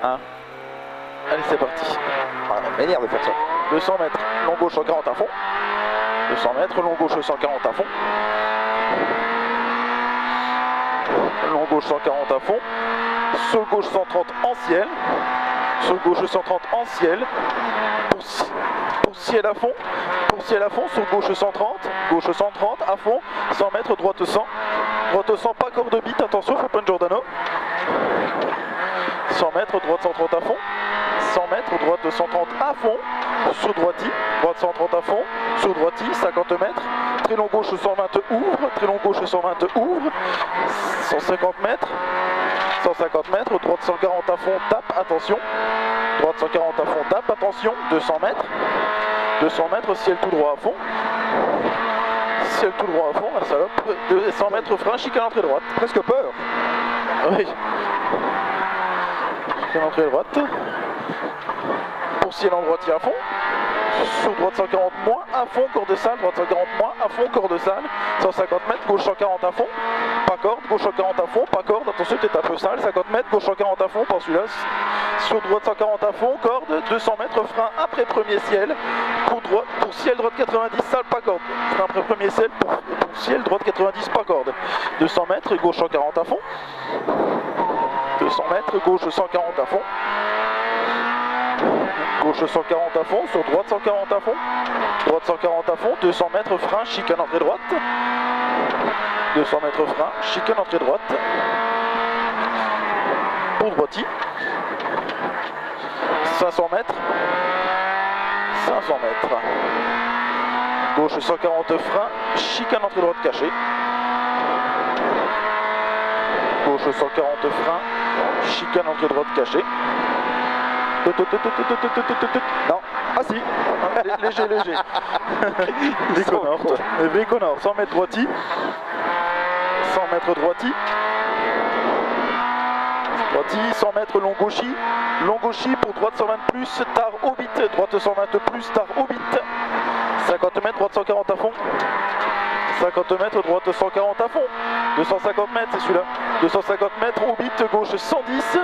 1. Allez, c'est parti. Voilà, ça m'énerve de faire ça. 200 mètres, long gauche 140 à fond. 200 mètres, long gauche 140 à fond. Long gauche 140 à fond. Sur gauche 130 en ciel. Sur gauche 130 en ciel. Pour ciel à fond. Pour ciel à fond, sur gauche 130. Gauche 130 à fond. 100 mètres, droite 100. Droite 100, pas corde de bite, attention, faut pas une Giordano. 100 mètres, droite 130 à fond. 100 mètres, droite 130 à fond. Sur droiti, droite 130 à fond. Sur droiti, 50 mètres. Très long gauche 120 ouvre. Très long gauche 120 ouvre. 150 mètres. 150 mètres, droite 140 à fond, tape, attention. Droite 140 à fond, tape, attention. 200 mètres. 200 mètres, ciel tout droit à fond. Ciel tout droit à fond, la salope. 200 mètres, frein, chicane entrée droite. Presque peur. Oui. Chicane entrée droite. Pour ciel en droitier à fond. Sur droite 140 moins, à fond, corde de salle, droite 140 moins, à fond, corde de salle, 150 mètres, gauche 140 à fond, pas corde, gauche 140 à fond, pas corde, attention, t'es un peu sale, 50 mètres, gauche 140 à fond, pas celui-là, sur droite 140 à fond, corde, 200 mètres, frein après premier ciel, pour ciel, droite 90, salle, pas corde, frein après premier ciel, pour ciel, droite 90, pas corde, 200 mètres, gauche 140 à fond, 200 mètres, gauche 140 à fond, gauche 140 à fond, sur droite 140 à fond, droite 140 à fond, 200 mètres, frein, chicane entrée droite, 200 mètres frein, chicane entrée droite, pour droiti, 500 mètres, 500 mètres, gauche 140 frein, chicane entrée droite cachée, gauche 140 frein, chicane entrée droite cachée. Non. Ah si. Léger, léger. Véconor, 100 mètres droiti. 100 mètres droiti. Droiti, 100 mètres long gauchi. Long gauchi pour droite 120 plus, tard au bit. Droite 120 plus, tard au bit. 50 mètres, droite 140 à fond. 50 mètres, droite 140 à fond. 250 mètres, c'est celui-là. 250 mètres, au bit, gauche 110.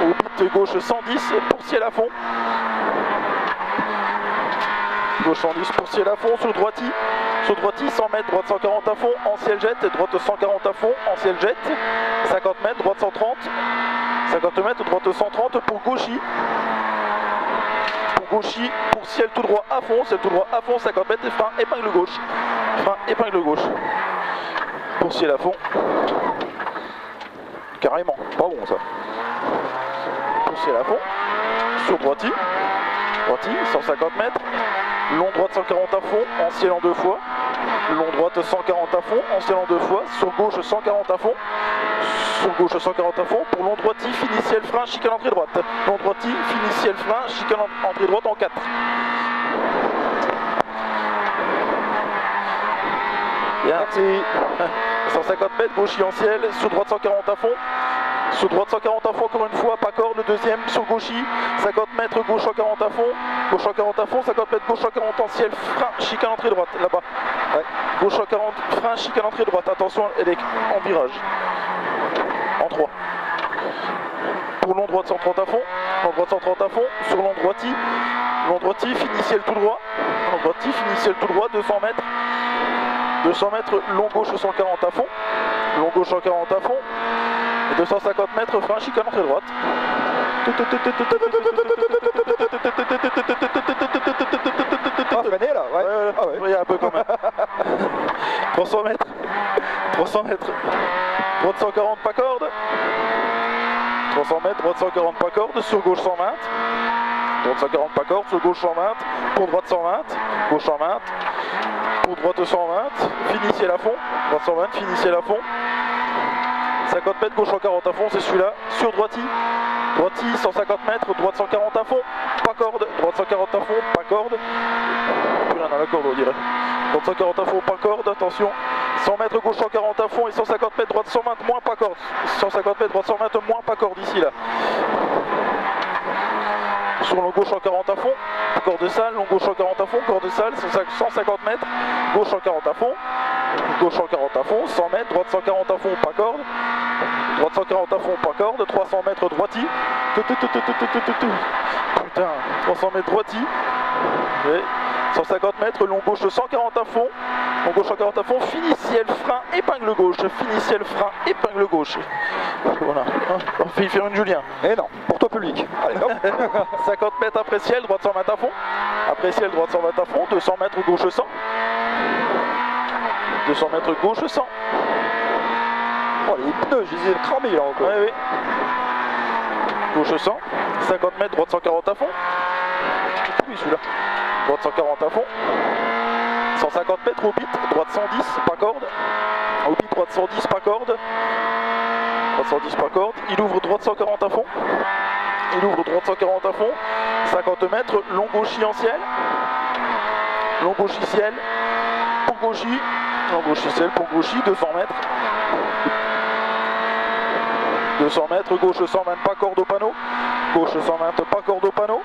Au bit gauche 110 pour ciel à fond. Gauche 110 pour ciel à fond sur droiti. Sur droiti 100 mètres, droite 140 à fond, en ciel jet, droite 140 à fond, en ciel jet. 50 mètres, droite 130. 50 mètres, droite 130 pour gauchi. Pour gauchi, pour ciel tout droit à fond, ciel tout droit à fond, 50 mètres et frein, épingle gauche. Frein, épingle gauche. Pour ciel à fond. Carrément, pas bon ça. Ciel à fond, sur droiti, droiti, 150 mètres, long droite 140 à fond, en ciel en deux fois, long droite 140 à fond, en ciel en deux fois, sur gauche 140 à fond, sur gauche 140 à fond, pour long droiti, fini ciel frein, chicane entrée droite, long droiti, fini ciel frein, chicane entrée droite en 4. Merci. 150 mètres, gauche en ciel, sur droite 140 à fond. Sur droite 140 à fond encore une fois, pas corde, deuxième sur gauchi, 50 mètres gauche 140 à fond, gauche 140 à fond, 50 mètres gauche 140 en ciel, frein, chicane entrée droite, là-bas. Ouais. Gauche 140, frein, chicane entrée droite, attention, elle est en virage. En 3. Pour long droite 130 à fond, long droite 130 à fond, sur long droiti, fini ciel tout droit, long droiti, fini ciel tout droit, 200 mètres. 200 mètres, long gauche 140 à fond, long gauche 140 à fond, et 250 mètres, frein, chicane entrée droite. Ah, freiné là, ouais. Ah ouais. Il y a un peu quand même. 300 mètres, 300 mètres, droite 140 pas corde. 300 mètres, droite 140 pas corde, sur gauche 120. Droite 140 pas corde, sur gauche 120, pour droite 120, gauche 120. Pour droite 120, fini ciel à fond, droite 120, fini ciel à fond, 50 mètres, gauche 140 à fond, c'est celui-là, sur droiti, droiti 150 mètres, droite 140 à fond, pas corde, droite 140 à fond, pas corde, plus rien dans la corde on dirait, droite 140 à fond, pas corde, attention, 100 mètres, gauche 140 à fond et 150 mètres, droite 120, moins pas corde, 150 mètres, droite 120, moins pas corde ici là. sur long gauche en 40 à fond, corde sale, long gauche en 40 à fond, corde sale, 150 mètres, gauche en 40 à fond, gauche en 40 à fond, 100 mètres, droite 140 à fond, pas corde, droite 140 à fond, pas corde, 300 mètres droiti, putain, 300 mètres droiti, ouais. 150 mètres, long gauche 140 à fond, long gauche 140 à fond, fini ciel, frein, épingle gauche, fini ciel, frein, épingle gauche. Voilà, on fait faire une Julien. Et non, pour toi public. Allez, hop. 50 mètres après ciel, droite 120 à fond, après ciel, droite 120 à fond, 200 mètres gauche 100, 200 mètres gauche 100. Oh, les pneus, je les ai cramés là encore. Ouais, oui. Gauche 100, 50 mètres, droite 140 à fond. Oui, celui-là. Droite 140 à fond. 150 mètres au bit, droite 110, pas corde. Au bit, droite 110, pas corde. Droite 110, pas corde. Il ouvre droite 140 à fond. Il ouvre droite 140 à fond. 50 mètres, long gauchis en ciel. Long gauchis ciel. Pour gauchis. Long gauchis ciel, pour gauchis, 200 mètres. 200 mètres, gauche 120, pas corde au panneau. Gauche 120, pas corde au panneau.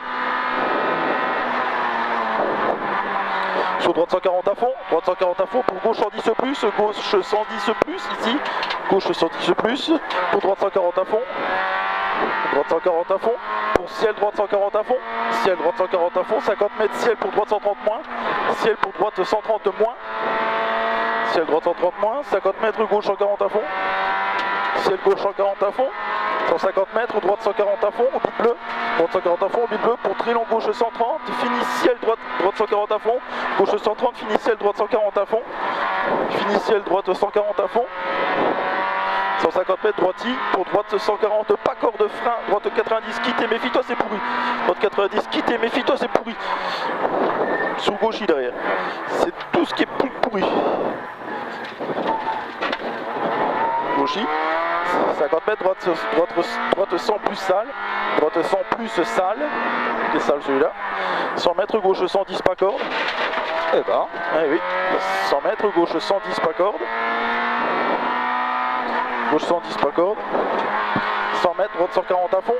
Sur droite 140 à fond, droite 140 à fond, pour gauche 110 plus, gauche 110 plus, ici, gauche 110 plus, pour droite 140 à fond, droite 140 à fond, pour ciel droite 140 à fond, ciel droite 140 à fond, 50 mètres ciel pour droite 130 moins, ciel pour droite 130 moins, ciel droite 130 moins, 50 mètres gauche 140 à fond, ciel gauche 140 à fond, 150 mètres, droite 140 à fond, au bit bleu, droite 140 à fond, au bit bleu, pour très long gauche 130, fini ciel droite 140 à fond, gauche 130, fini ciel droite 140 à fond, fini ciel droite 140 à fond, 150 mètres droiti, pour droite 140, pas corde frein, droite 90, quitte et méfie-toi c'est pourri, droite 90, quitte et méfie-toi c'est pourri, sous gauchis derrière, c'est tout ce qui est plus pourri, gauchis. 50 mètres, droite 100 plus sale, droite 100 plus sale, qui est sale celui-là, 100 mètres, gauche 110 pas corde, Eh ben, oui, 100 mètres, gauche 110 pas corde, gauche 110 pas corde, 100 mètres, droite 140 à fond,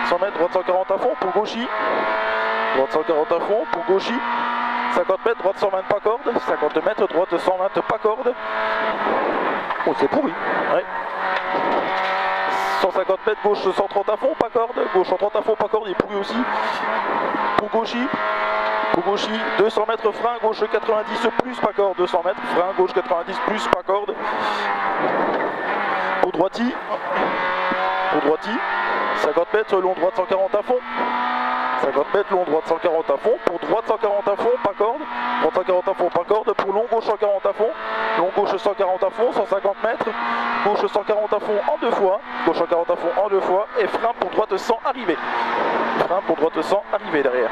100 mètres, droite 140 à fond, pour gauchis, droite 140 à fond, pour gauchis, 50 mètres, droite 120 pas corde, 50 mètres, droite 120 pas corde, oh c'est pourri. ouais. 150 mètres, gauche 130 à fond, pas corde, gauche 130 à fond, pas corde, il est pourri aussi. Pour gauchis, 200 mètres frein, gauche 90 plus, pas corde, 200 mètres, frein, gauche 90 plus, pas corde. Pour droiti, 50 mètres, long droite 140 à fond. 50 mètres, long droite 140 à fond, pour droite 140 à fond, pas corde, droite 140 à fond, pas corde, pour long gauche 140 à fond, long gauche 140 à fond, 150 mètres, gauche 140 à fond en deux fois, gauche 140 à fond en deux fois, et frein pour droite 100 arrivé. Frein pour droite 100 arrivé derrière.